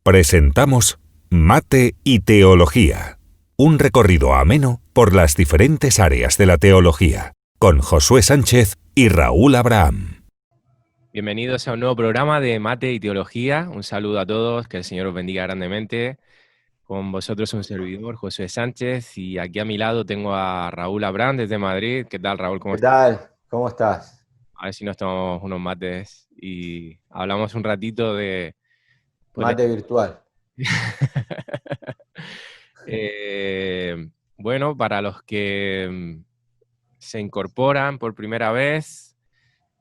Presentamos Mate y Teología, un recorrido ameno por las diferentes áreas de la teología, con Josué Sánchez y Raúl Abraham. Bienvenidos a un nuevo programa de Mate y Teología. Un saludo a todos, que el Señor os bendiga grandemente. Con vosotros un servidor, Josué Sánchez, y aquí a mi lado tengo a Raúl Abraham desde Madrid. ¿Qué tal, Raúl? ¿Cómo ¿Qué estás? tal? ¿Cómo estás? A ver si nos tomamos unos mates y hablamos un ratito de... pues, Mate virtual. bueno, para los que se incorporan por primera vez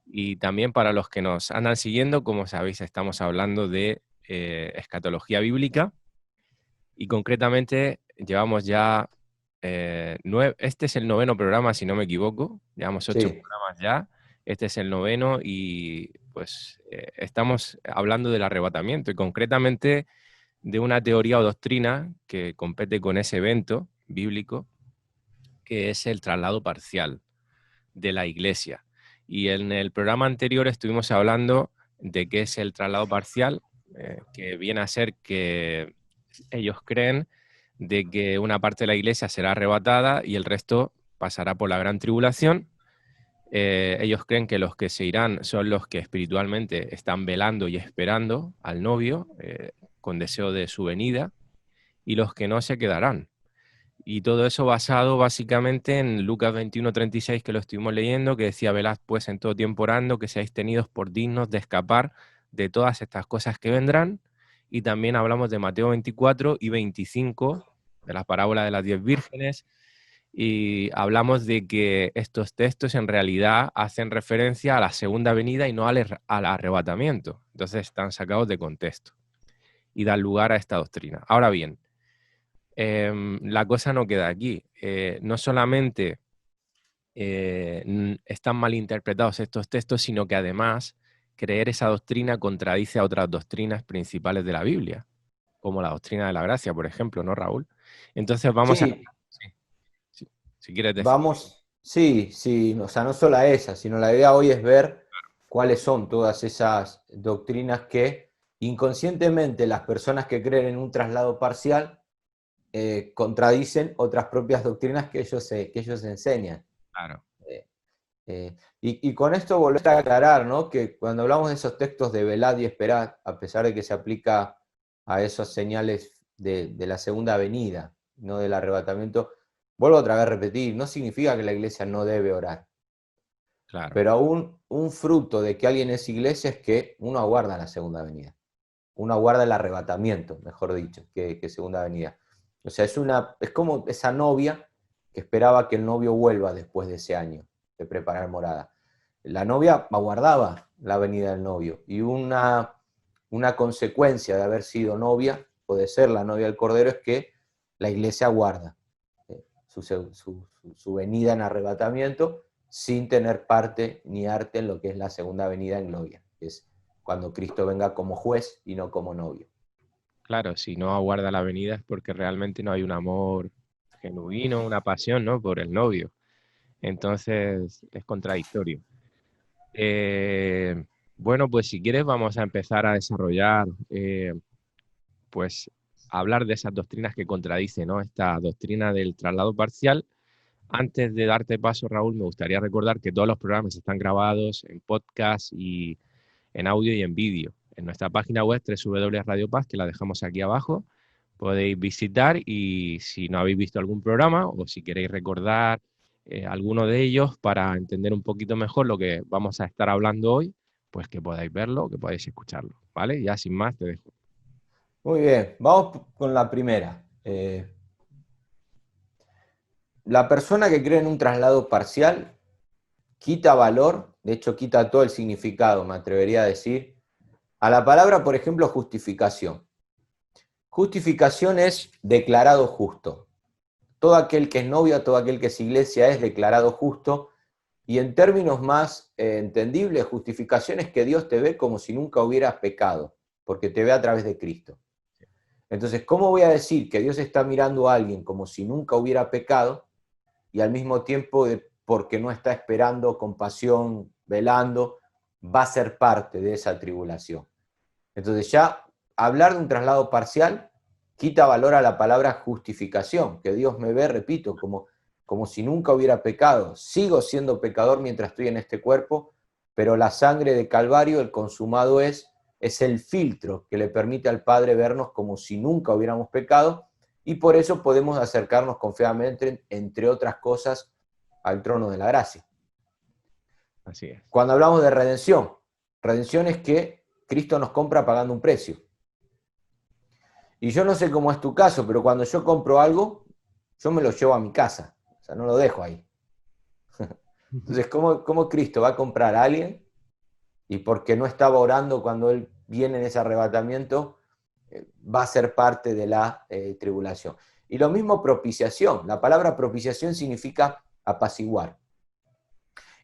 y también para los que nos andan siguiendo, como sabéis, estamos hablando de escatología bíblica y concretamente llevamos ya, este es el 9º programa, si no me equivoco, llevamos 8 Sí, programas ya, este es el 9º y pues estamos hablando del arrebatamiento y concretamente de una teoría o doctrina que compete con ese evento bíblico, que es el traslado parcial de la Iglesia. Y en el programa anterior estuvimos hablando de qué es el traslado parcial, que viene a ser que ellos creen de que una parte de la Iglesia será arrebatada y el resto pasará por la gran tribulación. Ellos creen que los que se irán son los que espiritualmente están velando y esperando al novio, con deseo de su venida, y los que no se quedarán. Y todo eso basado básicamente en Lucas 21:36, que lo estuvimos leyendo, que decía: velad pues en todo tiempo orando, que seáis tenidos por dignos de escapar de todas estas cosas que vendrán. Y también hablamos de Mateo 24:25, de la parábola de las 10 vírgenes, y hablamos de que estos textos en realidad hacen referencia a la segunda venida y no al arrebatamiento. Entonces están sacados de contexto y dan lugar a esta doctrina. Ahora bien, la cosa no queda aquí. No solamente están mal interpretados estos textos, sino que además creer esa doctrina contradice a otras doctrinas principales de la Biblia, como la doctrina de la gracia, por ejemplo, ¿no, Raúl? Entonces vamos a... sí, Sí, sí, si quieres decir. vamos, sí, o sea, no solo a esa, sino la idea hoy es ver cuáles son todas esas doctrinas que inconscientemente las personas que creen en un traslado parcial contradicen otras propias doctrinas que ellos enseñan. Claro, Eh, y con esto volver a aclarar, ¿no? Que cuando hablamos de esos textos de velad y esperad, a pesar de que se aplica a esos señales de la segunda venida, no del arrebatamiento, vuelvo otra vez a repetir, no significa que la iglesia no debe orar, claro, pero aún un fruto de que alguien es iglesia es que uno aguarda la segunda venida, uno aguarda el arrebatamiento, mejor dicho, que segunda venida. O sea, es como esa novia que esperaba que el novio vuelva después de ese año de preparar morada. La novia aguardaba la venida del novio y una consecuencia de haber sido novia, o de ser la novia del Cordero, es que la iglesia aguarda su venida en arrebatamiento sin tener parte ni arte en lo que es la segunda venida en gloria, que es cuando Cristo venga como juez y no como novio. claro, si no aguarda la venida es porque realmente no hay un amor genuino, una pasión, ¿no?, por el novio. Entonces es contradictorio. Eh, bueno, pues si quieres vamos a empezar a desarrollar, pues a hablar de esas doctrinas que contradicen, ¿no?, esta doctrina del traslado parcial. Antes de darte paso, Raúl, me gustaría recordar que todos los programas están grabados en podcast y en audio y en vídeo. En nuestra página web Radio Paz, que la dejamos aquí abajo, podéis visitar, y si no habéis visto algún programa o si queréis recordar alguno de ellos para entender un poquito mejor lo que vamos a estar hablando hoy, pues que podáis verlo, que podáis escucharlo, ¿vale? Ya sin más te dejo. Muy bien, vamos con la primera. La persona que cree en un traslado parcial quita valor, de hecho quita todo el significado, me atrevería a decir, a la palabra, por ejemplo, justificación. Justificación es declarado justo. Todo aquel que es novio, todo aquel que es iglesia es declarado justo, y en términos más entendibles, justificación es que Dios te ve como si nunca hubieras pecado, porque te ve a través de Cristo. Entonces, ¿cómo voy a decir que Dios está mirando a alguien como si nunca hubiera pecado y al mismo tiempo, porque no está esperando con pasión, velando, va a ser parte de esa tribulación? Entonces ya hablar de un traslado parcial quita valor a la palabra justificación, que Dios me ve, repito, como si nunca hubiera pecado. Sigo siendo pecador mientras estoy en este cuerpo, pero la sangre de Calvario, el consumado es el filtro que le permite al Padre vernos como si nunca hubiéramos pecado, y por eso podemos acercarnos confiadamente, entre otras cosas, al trono de la gracia. Así es. Cuando hablamos de redención es que Cristo nos compra pagando un precio. Y yo no sé cómo es tu caso, pero cuando yo compro algo, yo me lo llevo a mi casa, o sea, no lo dejo ahí. Entonces, ¿cómo Cristo va a comprar a alguien? Y porque no estaba orando cuando Él viene en ese arrebatamiento, va a ser parte de la tribulación. Y lo mismo propiciación. La palabra propiciación significa apaciguar.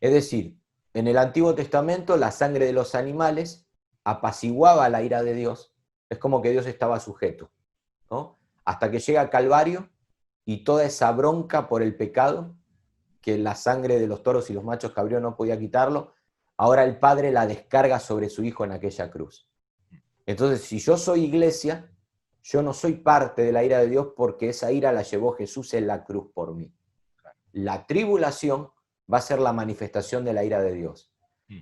Es decir, en el Antiguo Testamento la sangre de los animales apaciguaba la ira de Dios. Es como que Dios estaba sujeto, ¿no? Hasta que llega Calvario y toda esa bronca por el pecado, que la sangre de los toros y los machos cabríos no podía quitarlo, ahora el Padre la descarga sobre su Hijo en aquella cruz. Entonces, si yo soy iglesia, yo no soy parte de la ira de Dios porque esa ira la llevó Jesús en la cruz por mí. La tribulación va a ser la manifestación de la ira de Dios.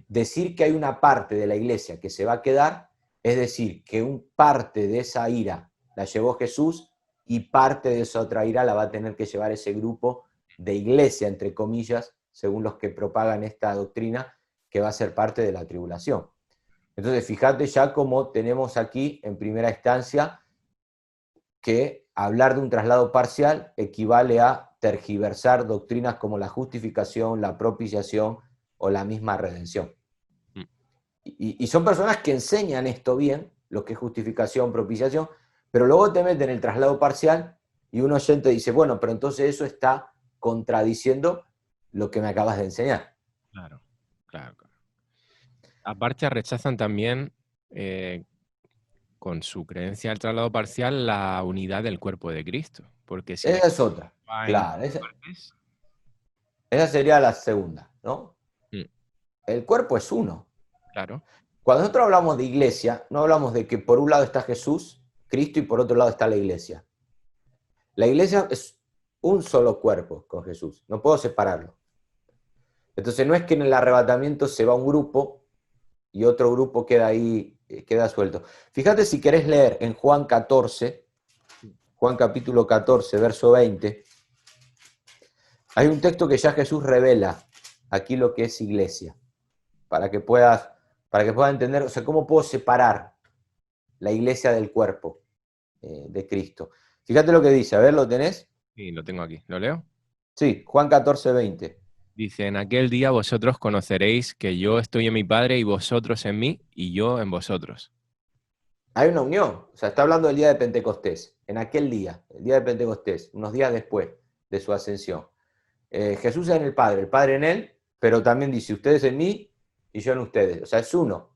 Decir que hay una parte de la iglesia que se va a quedar, es decir, que un parte de esa ira la llevó Jesús y parte de esa otra ira la va a tener que llevar ese grupo de iglesia, entre comillas, según los que propagan esta doctrina, que va a ser parte de la tribulación. Entonces, fíjate ya cómo tenemos aquí, en primera instancia, que hablar de un traslado parcial equivale a tergiversar doctrinas como la justificación, la propiciación o la misma redención. Y son personas que enseñan esto bien, lo que es justificación, propiciación, pero luego te meten el traslado parcial y un oyente dice, bueno, pero entonces eso está contradiciendo lo que me acabas de enseñar. Claro. Aparte rechazan también, con su creencia del traslado parcial, la unidad del cuerpo de Cristo. Porque si Esa es otra, claro. Esa sería la segunda, ¿no? El cuerpo es uno. Claro. Cuando nosotros hablamos de iglesia, no hablamos de que por un lado está Jesús, Cristo, y por otro lado está la iglesia. La iglesia es un solo cuerpo con Jesús, no puedo separarlo. Entonces no es que en el arrebatamiento se va un grupo y otro grupo queda ahí, queda suelto. Fíjate si querés leer en Juan 14, Juan capítulo 14, verso 20, hay un texto que ya Jesús revela aquí lo que es iglesia, para que puedas entender, o sea, cómo puedo separar la iglesia del cuerpo de Cristo. Fíjate lo que dice, a ver, ¿lo tenés? Sí, lo tengo aquí. ¿Lo leo? Sí, Juan 14, 20. Dice, en aquel día vosotros conoceréis que yo estoy en mi Padre y vosotros en mí y yo en vosotros. Hay una unión, o sea, está hablando del día de Pentecostés, en aquel día, el día de Pentecostés, unos días después de su ascensión. Jesús en el Padre en él, pero también dice, ustedes en mí y yo en ustedes, o sea, es uno.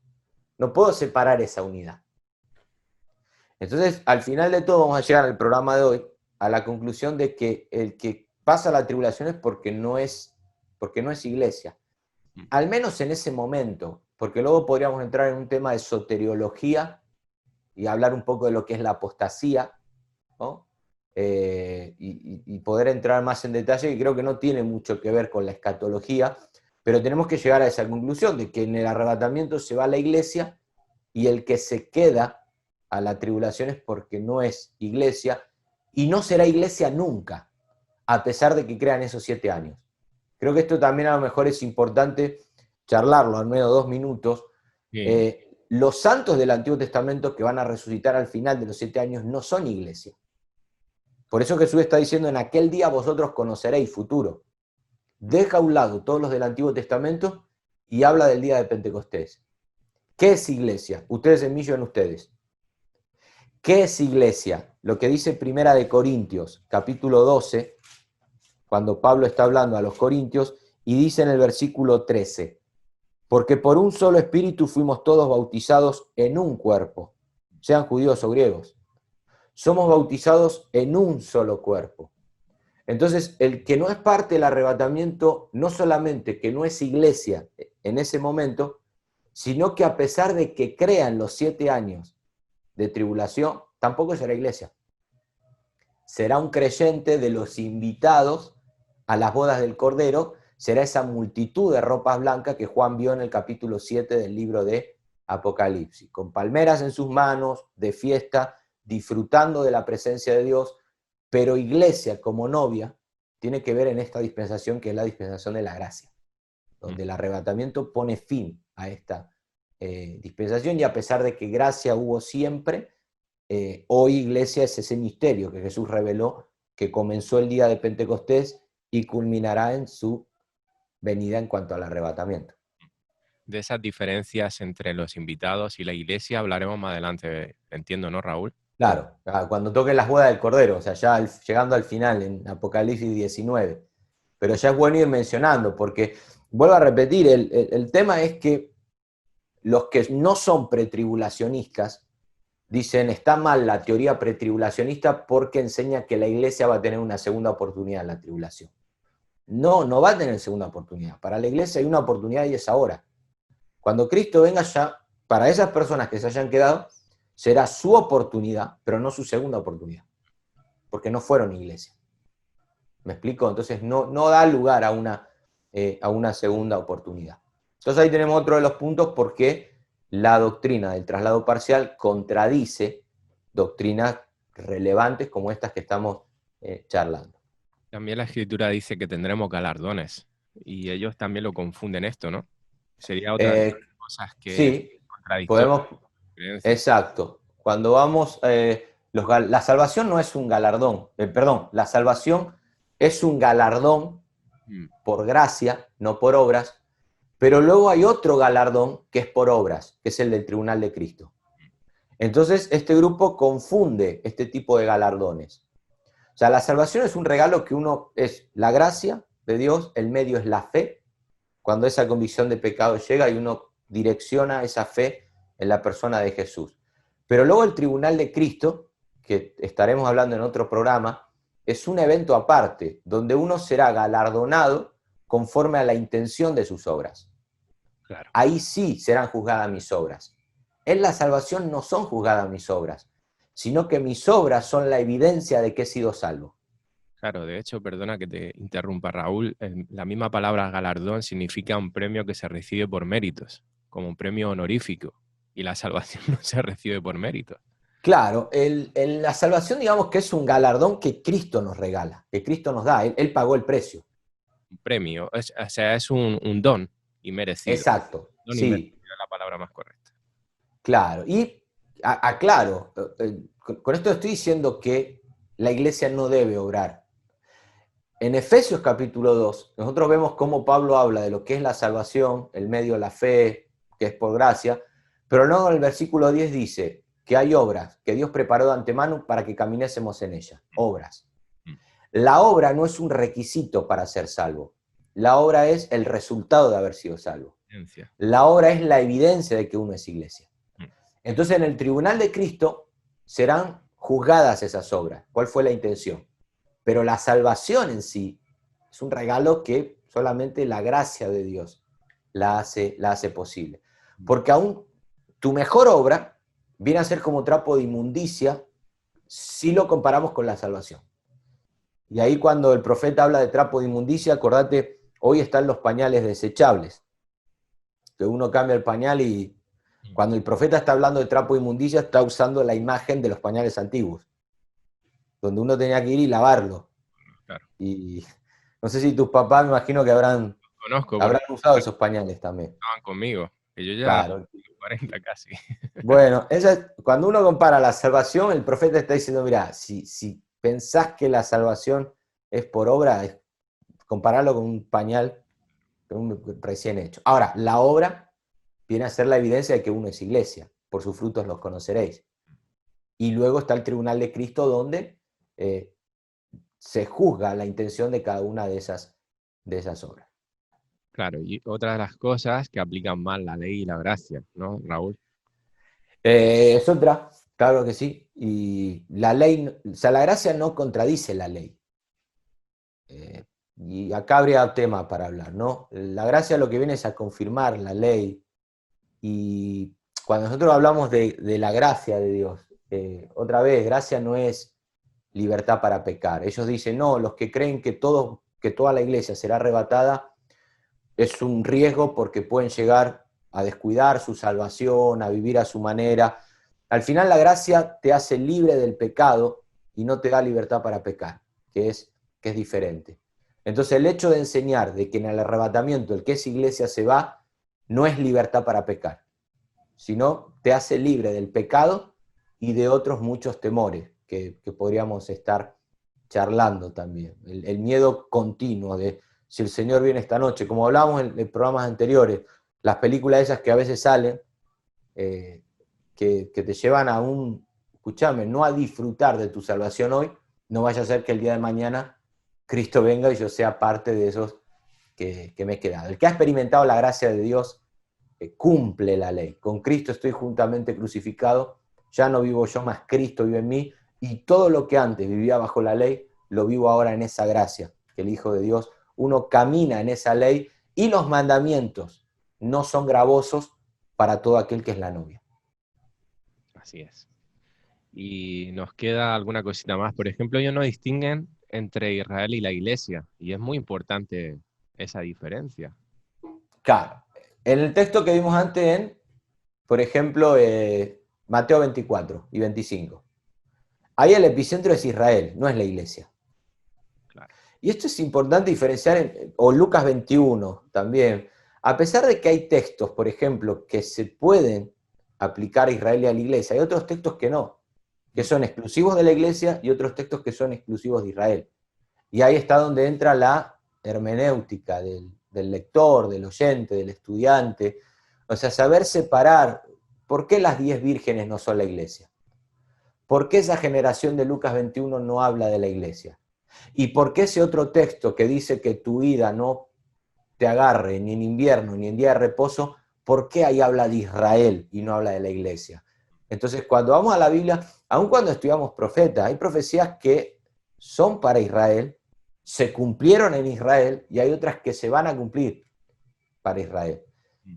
No puedo separar esa unidad. Entonces, al final de todo, vamos a llegar al programa de hoy a la conclusión de que el que pasa la tribulación es porque no es iglesia. Al menos en ese momento, porque luego podríamos entrar en un tema de soteriología y hablar un poco de lo que es la apostasía, ¿no? Y poder entrar más en detalle, que creo que no tiene mucho que ver con la escatología, pero tenemos que llegar a esa conclusión de que en el arrebatamiento se va a la iglesia y el que se queda a la tribulación es porque no es iglesia y no será iglesia nunca, a pesar de que crean esos 7 años. Creo que esto también a lo mejor es importante charlarlo, al menos 2 minutos. Los santos del Antiguo Testamento que van a resucitar al final de los 7 años no son iglesia. Por eso Jesús está diciendo, en aquel día vosotros conoceréis futuro. Deja a un lado todos los del Antiguo Testamento y habla del día de Pentecostés. ¿Qué es iglesia? Ustedes en mí, yo en ustedes. ¿Qué es iglesia? Lo que dice Primera de Corintios, capítulo 12, cuando Pablo está hablando a los corintios, y dice en el versículo 13, porque por un solo espíritu fuimos todos bautizados en un cuerpo, sean judíos o griegos. Somos bautizados en un solo cuerpo. Entonces, el que no es parte del arrebatamiento, no solamente que no es iglesia en ese momento, sino que a pesar de que crean los 7 años de tribulación, tampoco será iglesia. Será un creyente de los invitados a las bodas del Cordero, será esa multitud de ropas blancas que Juan vio en el capítulo 7 del libro de Apocalipsis, con palmeras en sus manos, de fiesta, disfrutando de la presencia de Dios, pero iglesia como novia tiene que ver en esta dispensación que es la dispensación de la gracia, donde el arrebatamiento pone fin a esta dispensación, y a pesar de que gracia hubo siempre, hoy iglesia es ese misterio que Jesús reveló, que comenzó el día de Pentecostés y culminará en su venida en cuanto al arrebatamiento. De esas diferencias entre los invitados y la iglesia hablaremos más adelante, entiendo, ¿no, Raúl? Claro, cuando toquen las bodas del Cordero, o sea, ya llegando al final, en Apocalipsis 19. Pero ya es bueno ir mencionando, porque, vuelvo a repetir, el tema es que los que no son pretribulacionistas dicen, está mal la teoría pretribulacionista porque enseña que la iglesia va a tener una segunda oportunidad en la tribulación. No, no va a tener segunda oportunidad. Para la iglesia hay una oportunidad y es ahora. Cuando Cristo venga ya, para esas personas que se hayan quedado, será su oportunidad, pero no su segunda oportunidad, porque no fueron iglesia. ¿Me explico? Entonces no da lugar a una segunda oportunidad. Entonces ahí tenemos otro de los puntos porque la doctrina del traslado parcial contradice doctrinas relevantes como estas que estamos charlando. También la Escritura dice que tendremos galardones y ellos también lo confunden esto, ¿no? Sería otra de las cosas que Sí, contradictorias. podemos, exacto. Cuando vamos, la salvación no es un galardón, perdón, la salvación es un galardón por gracia, no por obras, pero luego hay otro galardón que es por obras, que es el del tribunal de Cristo. Entonces, este grupo confunde este tipo de galardones. O sea, la salvación es un regalo que es la gracia de Dios, el medio es la fe, cuando esa convicción de pecado llega y uno direcciona esa fe en la persona de Jesús. Pero luego el tribunal de Cristo, que estaremos hablando en otro programa, es un evento aparte, donde uno será galardonado conforme a la intención de sus obras. Claro. Ahí sí serán juzgadas mis obras. En la salvación no son juzgadas mis obras, sino que mis obras son la evidencia de que he sido salvo. Claro, de hecho, perdona que te interrumpa, Raúl, la misma palabra galardón significa un premio que se recibe por méritos, como un premio honorífico, y la salvación no se recibe por méritos. Claro, la salvación digamos que es un galardón que Cristo nos regala, que Cristo nos da, Él pagó el precio. Un premio, o sea, es un don inmerecido. Exacto, Don sí. inmerecido es la palabra más correcta. Claro, y aclaro, con esto estoy diciendo que la iglesia no debe obrar. En Efesios capítulo 2, nosotros vemos cómo Pablo habla de lo que es la salvación, el medio de la fe, que es por gracia, pero luego en el versículo 10 dice que hay obras que Dios preparó de antemano para que caminésemos en ellas, obras. La obra no es un requisito para ser salvo, la obra es el resultado de haber sido salvo. La obra es la evidencia de que uno es iglesia. Entonces en el tribunal de Cristo serán juzgadas esas obras. ¿Cuál fue la intención? Pero la salvación en sí es un regalo que solamente la gracia de Dios la hace posible. Porque aún tu mejor obra viene a ser como trapo de inmundicia si lo comparamos con la salvación. Y ahí cuando el profeta habla de trapo de inmundicia, acordate, hoy están los pañales desechables, que uno cambia el pañal y cuando el profeta está hablando de trapo de inmundicia está usando la imagen de los pañales antiguos, donde uno tenía que ir y lavarlo. Claro. Y no sé si tus papás, me imagino que habrán usado esos pañales también. Estaban conmigo, que yo ya Claro. 40 casi. Bueno, cuando uno compara la salvación, el profeta está diciendo, mira, si pensás que la salvación es por obra, compararlo con un pañal recién hecho. Ahora, la obra viene a ser la evidencia de que uno es iglesia, por sus frutos los conoceréis. Y luego está el tribunal de Cristo donde se juzga la intención de cada una de esas obras. Claro, y otra de las cosas que aplican mal la ley y la gracia, ¿no, Raúl? Es otra, claro que sí. Y la ley, o sea, la gracia no contradice la ley. Y acá habría tema para hablar, ¿no? La gracia lo que viene es a confirmar la ley. Y cuando nosotros hablamos de la gracia de Dios, otra vez, gracia no es libertad para pecar. Ellos dicen, no, los que creen que toda la iglesia será arrebatada es un riesgo porque pueden llegar a descuidar su salvación, a vivir a su manera. Al final la gracia te hace libre del pecado y no te da libertad para pecar, que es diferente. Entonces el hecho de enseñar de que en el arrebatamiento el que es iglesia se va, no es libertad para pecar, sino te hace libre del pecado y de otros muchos temores que podríamos estar charlando también. El miedo continuo de si el Señor viene esta noche, como hablábamos en programas anteriores, las películas esas que a veces salen, que te llevan a escuchame, no a disfrutar de tu salvación hoy, no vaya a ser que el día de mañana Cristo venga y yo sea parte de esos que me he quedado. El que ha experimentado la gracia de Dios cumple la ley. Con Cristo estoy juntamente crucificado, ya no vivo yo, más Cristo vive en mí, y todo lo que antes vivía bajo la ley, lo vivo ahora en esa gracia, que el Hijo de Dios, uno camina en esa ley, y los mandamientos no son gravosos para todo aquel que es la novia. Así es. Y nos queda alguna cosita más. Por ejemplo, ellos no distinguen entre Israel y la iglesia, y es muy importante esa diferencia. Claro. En el texto que vimos antes, por ejemplo, Mateo 24 y 25, ahí el epicentro es Israel, no es la iglesia. Claro. Y esto es importante diferenciar, o Lucas 21 también, a pesar de que hay textos, por ejemplo, que se pueden aplicar a Israel y a la iglesia, hay otros textos que no, que son exclusivos de la iglesia y otros textos que son exclusivos de Israel. Y ahí está donde entra la hermenéutica del lector, del oyente, del estudiante. O sea, saber separar por qué las 10 vírgenes no son la iglesia. ¿Por qué esa generación de Lucas 21 no habla de la iglesia? ¿Y por qué ese otro texto que dice que tu ira no te agarre ni en invierno ni en día de reposo, por qué ahí habla de Israel y no habla de la iglesia? Entonces, cuando vamos a la Biblia, aun cuando estudiamos profetas, hay profecías que son para Israel, se cumplieron en Israel, y hay otras que se van a cumplir para Israel.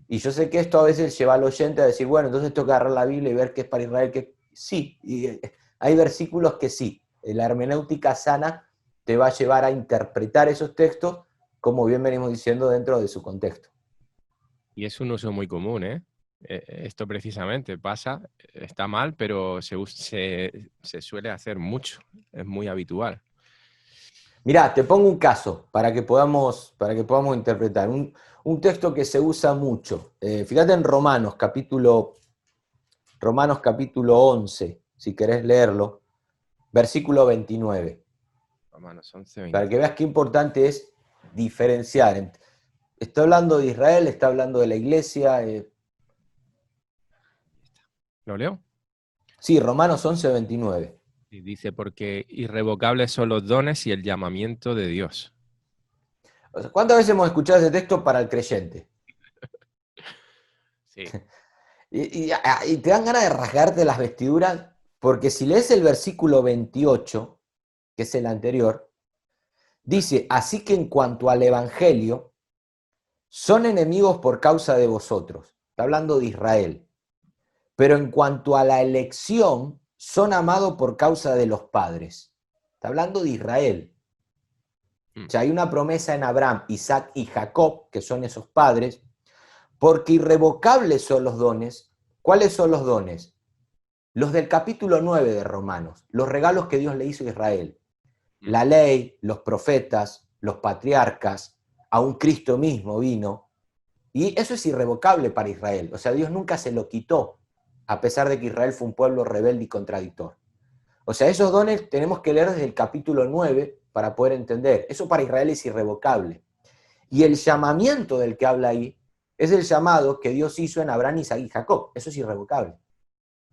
Y yo sé que esto a veces lleva al oyente a decir, bueno, entonces tengo que agarrar la Biblia y ver qué es para Israel, que sí, y hay versículos que sí. La hermenéutica sana te va a llevar a interpretar esos textos, como bien venimos diciendo, dentro de su contexto. Y es un uso muy común, ¿eh? Esto precisamente pasa, está mal, pero se suele hacer mucho, es muy habitual. Mirá, te pongo un caso para que podamos interpretar. Un texto que se usa mucho. Fíjate en Romanos capítulo 11, si querés leerlo, versículo 29. Romanos 11, Para que veas qué importante es diferenciar. Está hablando de Israel, está hablando de la iglesia. ¿Lo leo? Sí, Romanos 11, 29. Y dice, porque irrevocables son los dones y el llamamiento de Dios. O sea, ¿cuántas veces hemos escuchado ese texto para el creyente? Sí. Y te dan ganas de rasgarte las vestiduras, porque si lees el versículo 28, que es el anterior, dice, así que en cuanto al evangelio, son enemigos por causa de vosotros. Está hablando de Israel. Pero en cuanto a la elección, son amados por causa de los padres. Está hablando de Israel. O sea, hay una promesa en Abraham, Isaac y Jacob, que son esos padres, porque irrevocables son los dones. ¿Cuáles son los dones? Los del capítulo 9 de Romanos, los regalos que Dios le hizo a Israel. La ley, los profetas, los patriarcas, aún Cristo mismo vino. Y eso es irrevocable para Israel. O sea, Dios nunca se lo quitó, a pesar de que Israel fue un pueblo rebelde y contradictor. O sea, esos dones tenemos que leer desde el capítulo 9 para poder entender. Eso para Israel es irrevocable. Y el llamamiento del que habla ahí es el llamado que Dios hizo en Abraham, Isaac y Jacob. Eso es irrevocable.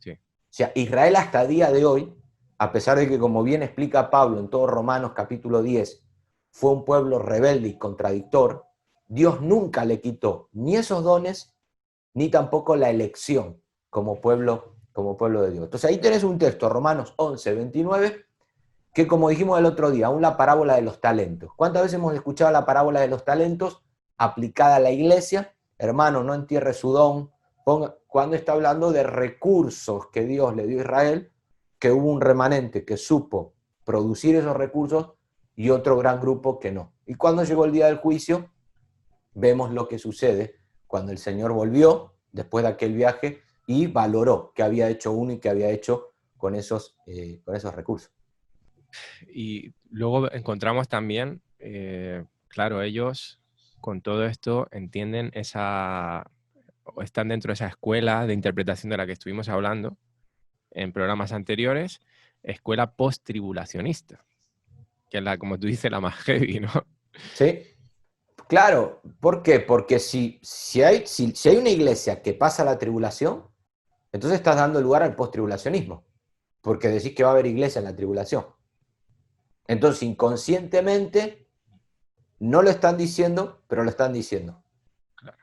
Sí. O sea, Israel hasta el día de hoy, a pesar de que, como bien explica Pablo en todo Romanos capítulo 10, fue un pueblo rebelde y contradictor, Dios nunca le quitó ni esos dones, ni tampoco la elección como pueblo de Dios. Entonces ahí tenés un texto, Romanos 11, 29, que como dijimos el otro día, aún la parábola de los talentos. ¿Cuántas veces hemos escuchado la parábola de los talentos aplicada a la iglesia? Hermano, no entierre su don, cuando está hablando de recursos que Dios le dio a Israel, que hubo un remanente que supo producir esos recursos y otro gran grupo que no. Y cuando llegó el día del juicio, vemos lo que sucede cuando el Señor volvió después de aquel viaje y valoró qué había hecho uno y qué había hecho con esos recursos. Y luego encontramos también, claro, ellos con todo esto entienden o están dentro de esa escuela de interpretación de la que estuvimos hablando en programas anteriores, escuela post-tribulacionista, que es la, como tú dices, la más heavy, ¿no? ¿Sí? Claro, ¿por qué? Porque si hay una iglesia que pasa la tribulación, entonces estás dando lugar al post-tribulacionismo, porque decís que va a haber iglesia en la tribulación. Entonces, inconscientemente, no lo están diciendo, pero lo están diciendo. Claro.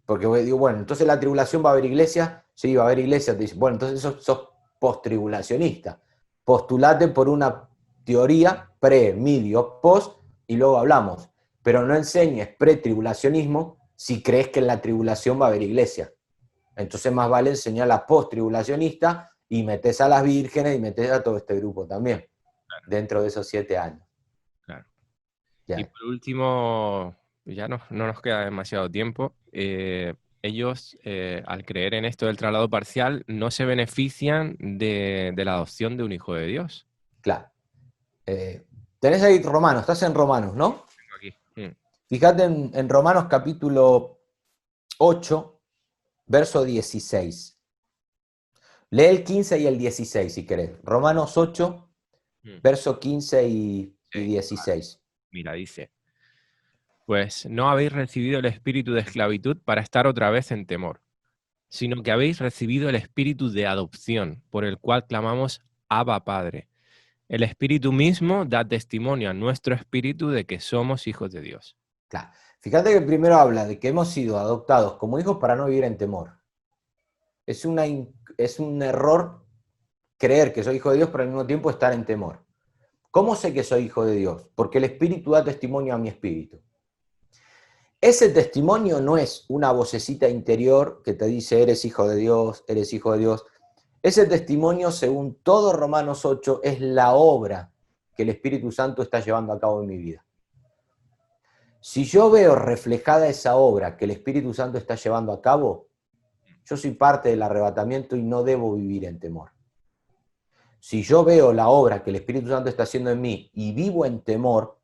Porque digo, bueno, entonces la tribulación va a haber iglesia, sí, va a haber iglesia, te dicen, bueno, entonces sos post-tribulacionista. Postulate por una teoría pre, medio, post, y luego hablamos. Pero no enseñes pre-tribulacionismo si crees que en la tribulación va a haber iglesia. Entonces más vale enseñar la post-tribulacionista y metes a las vírgenes y metes a todo este grupo también, Claro. dentro de esos 7 años. Claro. Ya. Y por último, ya no nos queda demasiado tiempo. Ellos, al creer en esto del traslado parcial, no se benefician de la adopción de un hijo de Dios. Claro. Tenés ahí Romanos, estás en Romanos, ¿no? Tengo aquí. Fíjate en Romanos capítulo 8, verso 16. Lee el 15 y el 16 si querés. Romanos 8, verso 15 y Sí, 16. mira, dice, pues no habéis recibido el espíritu de esclavitud para estar otra vez en temor, sino que habéis recibido el espíritu de adopción, por el cual clamamos Abba Padre. El espíritu mismo da testimonio a nuestro espíritu de que somos hijos de Dios. Claro. Fíjate que primero habla de que hemos sido adoptados como hijos para no vivir en temor. Es un error creer que soy hijo de Dios, pero al mismo tiempo estar en temor. ¿Cómo sé que soy hijo de Dios? Porque el Espíritu da testimonio a mi espíritu. Ese testimonio no es una vocecita interior que te dice eres hijo de Dios, eres hijo de Dios. Ese testimonio, según todo Romanos 8, es la obra que el Espíritu Santo está llevando a cabo en mi vida. Si yo veo reflejada esa obra que el Espíritu Santo está llevando a cabo, yo soy parte del arrebatamiento y no debo vivir en temor. Si yo veo la obra que el Espíritu Santo está haciendo en mí y vivo en temor,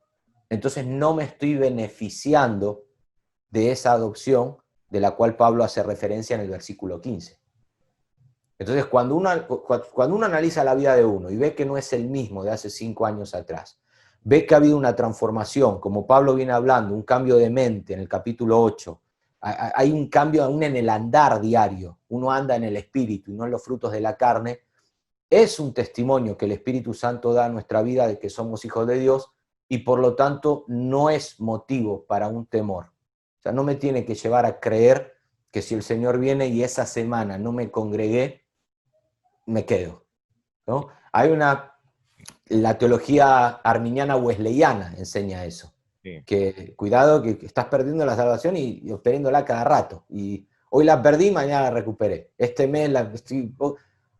entonces no me estoy beneficiando de esa adopción de la cual Pablo hace referencia en el versículo 15. Entonces, cuando uno analiza la vida de uno y ve que no es el mismo de hace 5 años atrás, ve que ha habido una transformación, como Pablo viene hablando, un cambio de mente en el capítulo 8, hay un cambio aún en el andar diario, uno anda en el espíritu y no en los frutos de la carne, es un testimonio que el Espíritu Santo da a nuestra vida de que somos hijos de Dios y por lo tanto no es motivo para un temor. O sea, no me tiene que llevar a creer que si el Señor viene y esa semana no me congregué, me quedo, ¿no? La teología arminiana wesleyana enseña eso, Sí. que cuidado que estás perdiendo la salvación y obteniéndola cada rato, y hoy la perdí, mañana la recuperé, este mes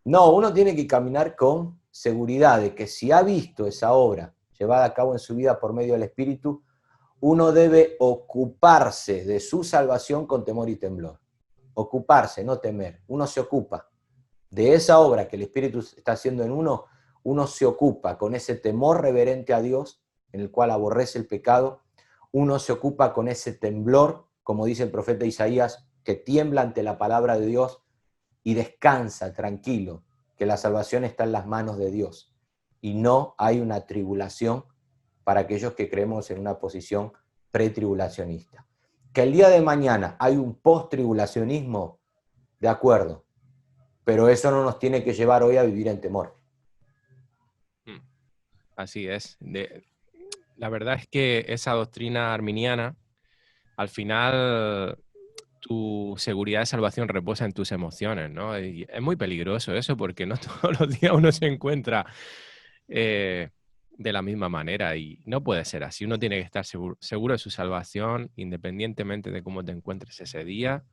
No, uno tiene que caminar con seguridad de que si ha visto esa obra llevada a cabo en su vida por medio del Espíritu, uno debe ocuparse de su salvación con temor y temblor. Ocuparse, no temer. Uno se ocupa de esa obra que el Espíritu está haciendo en uno, uno se ocupa con ese temor reverente a Dios, en el cual aborrece el pecado, uno se ocupa con ese temblor, como dice el profeta Isaías, que tiembla ante la palabra de Dios y descansa tranquilo, que la salvación está en las manos de Dios y no hay una tribulación para aquellos que creemos en una posición pretribulacionista. Que el día de mañana hay un post-tribulacionismo, de acuerdo, pero eso no nos tiene que llevar hoy a vivir en temor. Así es. La verdad es que esa doctrina arminiana, al final, tu seguridad de salvación reposa en tus emociones, ¿no? Y es muy peligroso eso porque no todos los días uno se encuentra de la misma manera y no puede ser así. Uno tiene que estar seguro de su salvación independientemente de cómo te encuentres ese día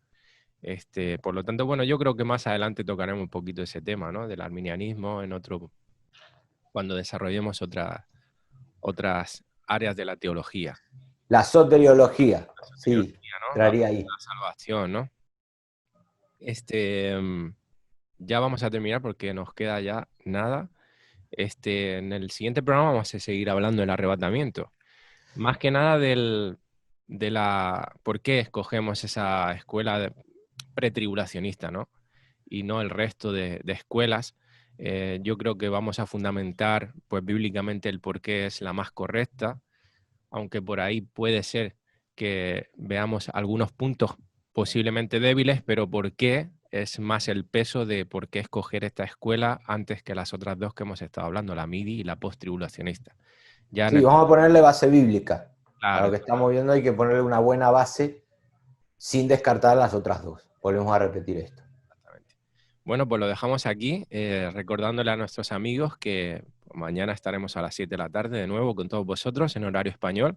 Por lo tanto, bueno, yo creo que más adelante tocaremos un poquito ese tema, ¿no? Del arminianismo en otro, cuando desarrollemos otras áreas de la teología. La soteriología, La sí, soteriología, ¿no? entraría ahí. La salvación, ¿no? Ya vamos a terminar porque nos queda ya nada. En el siguiente programa vamos a seguir hablando del arrebatamiento. Más que nada por qué escogemos esa escuela pretribulacionista, ¿no? Y no el resto de escuelas. Yo creo que vamos a fundamentar, pues, bíblicamente el por qué es la más correcta, aunque por ahí puede ser que veamos algunos puntos posiblemente débiles, pero por qué es más el peso de por qué escoger esta escuela antes que las otras dos que hemos estado hablando, la MIDI y la post-tribulacionista. Ya en Sí, el... vamos a ponerle base bíblica. A lo Claro, que estamos viendo hay que ponerle una buena base sin descartar las otras dos. Volvemos a repetir esto. exactamente. Bueno, pues lo dejamos aquí, recordándole a nuestros amigos que mañana estaremos a las 7 de la tarde de nuevo con todos vosotros en horario español,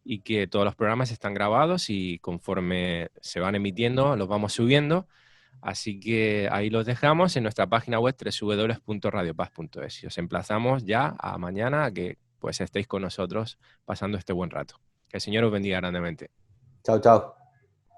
y que todos los programas están grabados y conforme se van emitiendo los vamos subiendo. Así que ahí los dejamos en nuestra página web www.radiopaz.es. Y os emplazamos ya a mañana a que pues estéis con nosotros pasando este buen rato. Que el Señor os bendiga grandemente. Chao, chao.